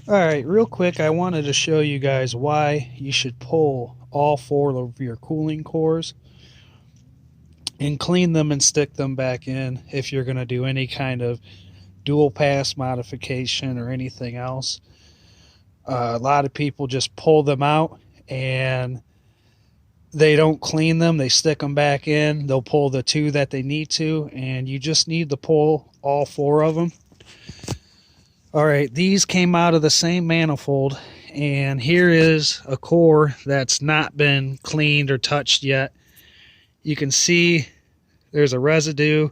Alright, real quick, I wanted to show you guys why you should pull all four of your cooling cores and clean them and stick them back in if you're going to do any kind of dual pass modification or anything else. A lot of people just pull them out and they don't clean them, they stick them back in, they'll pull the two that they need to, and you just need to pull all four of them. Alright, these came out of the same manifold, and here is a core that's not been cleaned or touched yet. You can see there's a residue,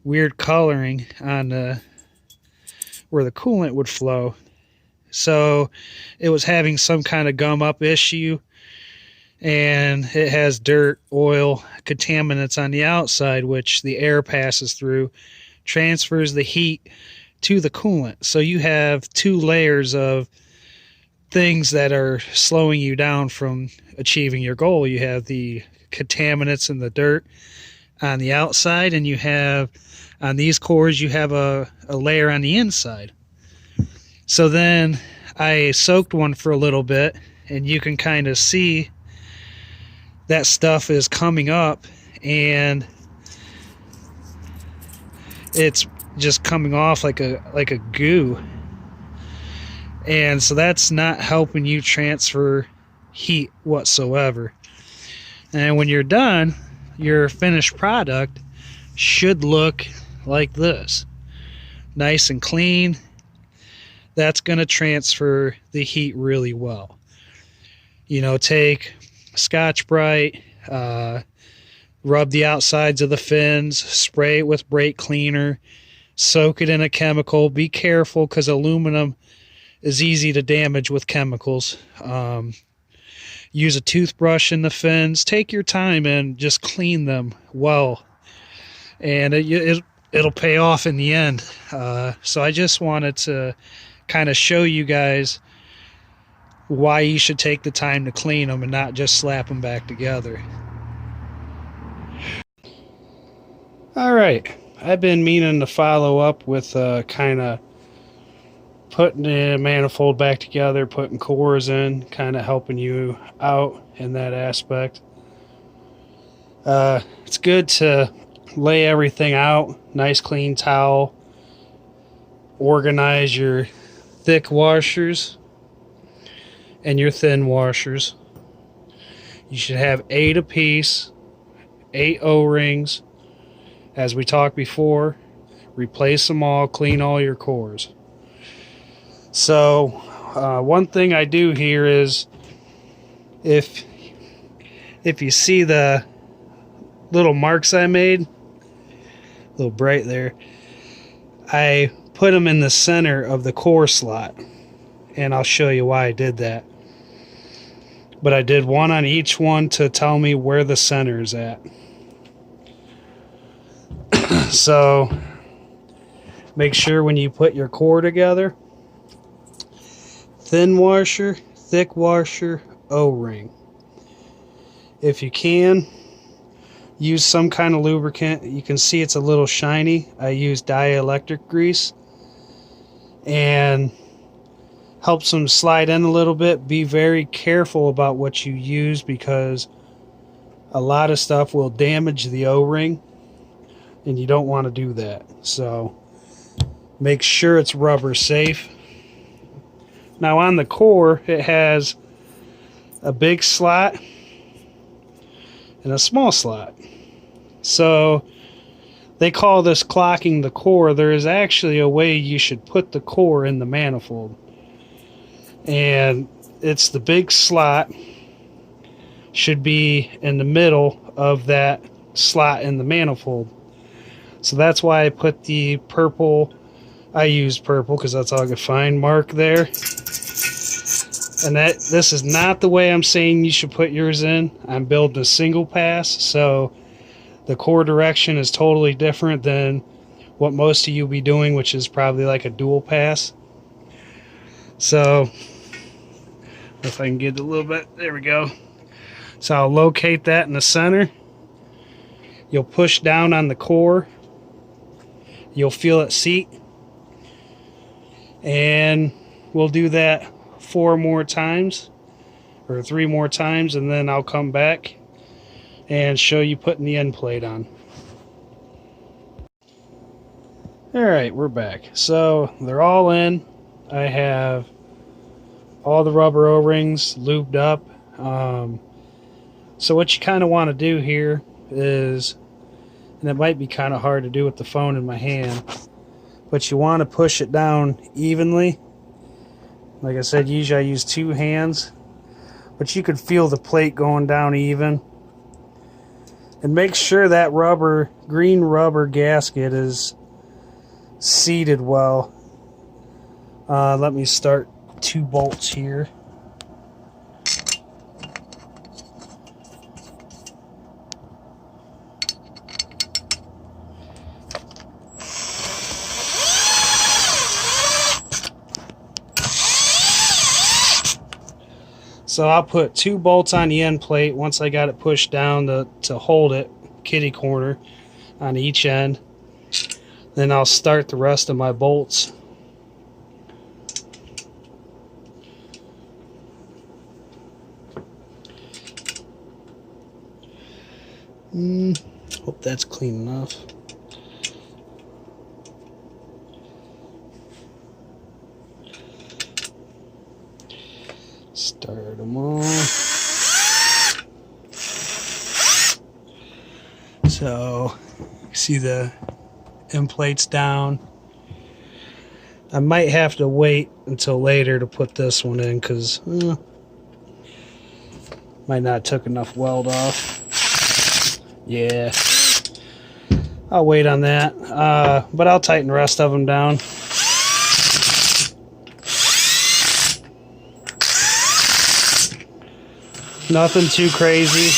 weird coloring on where the coolant would flow. So it was having some kind of gum up issue, and it has dirt, oil, contaminants on the outside, which the air passes through, transfers the heat to the coolant. So you have two layers of things that are slowing you down from achieving your goal. You have the contaminants and the dirt on the outside, and you have on these cores you have a layer on the inside. So then I soaked one for a little bit, and you can kind of see that stuff is coming up, and it's just coming off like a goo. And so that's not helping you transfer heat whatsoever. And when you're done, your finished product should look like this. Nice and clean. That's going to transfer the heat really well. You know, take Scotch-Brite, rub the outsides of the fins, spray it with brake cleaner, soak it in a chemical. Be careful because aluminum is easy to damage with chemicals. Use a toothbrush in the fins. Take your time and just clean them well, and it'll pay off in the end. So I just wanted to kind of show you guys why you should take the time to clean them and not just slap them back together. Alright, I've been meaning to follow up with kind of putting the manifold back together, putting cores in, kind of helping you out in that aspect. It's good to lay everything out, nice clean towel, organize your thick washers and your thin washers. You should have 8 apiece, 8 O-rings. As we talked before, replace them all, clean all your cores. So one thing I do here is if you see the little marks I made, a little bright there, I put them in the center of the core slot, and I'll show you why I did that. But I did one on each one to tell me where the center is at. So make sure when you put your core together, thin washer, thick washer, O-ring. If you can, use some kind of lubricant. You can see it's a little shiny. I use dielectric grease, and helps them slide in a little bit. Be very careful about what you use because a lot of stuff will damage the O-ring, and you don't want to do that. So make sure it's rubber safe. Now on the core, it has a big slot and a small slot. So they call this clocking the core. There is actually a way you should put the core in the manifold. And it's the big slot should be in the middle of that slot in the manifold. So that's why I put the purple, I used purple because that's all I could find, mark there. And this is not the way I'm saying you should put yours in. I'm building a single pass, so the core direction is totally different than what most of you will be doing, which is probably like a dual pass. So if I can get it a little bit, there we go. So I'll locate that in the center. You'll push down on the core. You'll feel it seat. And we'll do that 4 more times or 3 more times, and then I'll come back and show you putting the end plate on. Alright, we're back. So they're all in. I have all the rubber O-rings lubed up. So what you kind of want to do here is, and it might be kind of hard to do with the phone in my hand, but you want to push it down evenly. Like I said, usually I use 2 hands, but you could feel the plate going down even. And make sure that green rubber gasket is seated well. Let me start 2 bolts here. So I'll put 2 bolts on the end plate once I got it pushed down to hold it, kitty corner, on each end. Then I'll start the rest of my bolts. Hope that's clean enough. Start them all. So, see the end plates down. I might have to wait until later to put this one in because might not took enough weld off. Yeah, I'll wait on that, but I'll tighten the rest of them down. Nothing too crazy.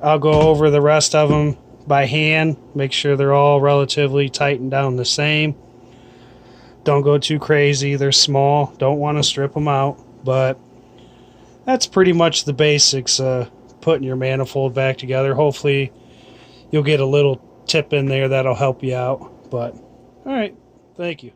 I'll go over the rest of them by hand, make sure they're all relatively tightened down the same. Don't go too crazy, they're small, don't want to strip them out, but that's pretty much the basics of putting your manifold back together. Hopefully you'll get a little tip in there that'll help you out. But alright, thank you.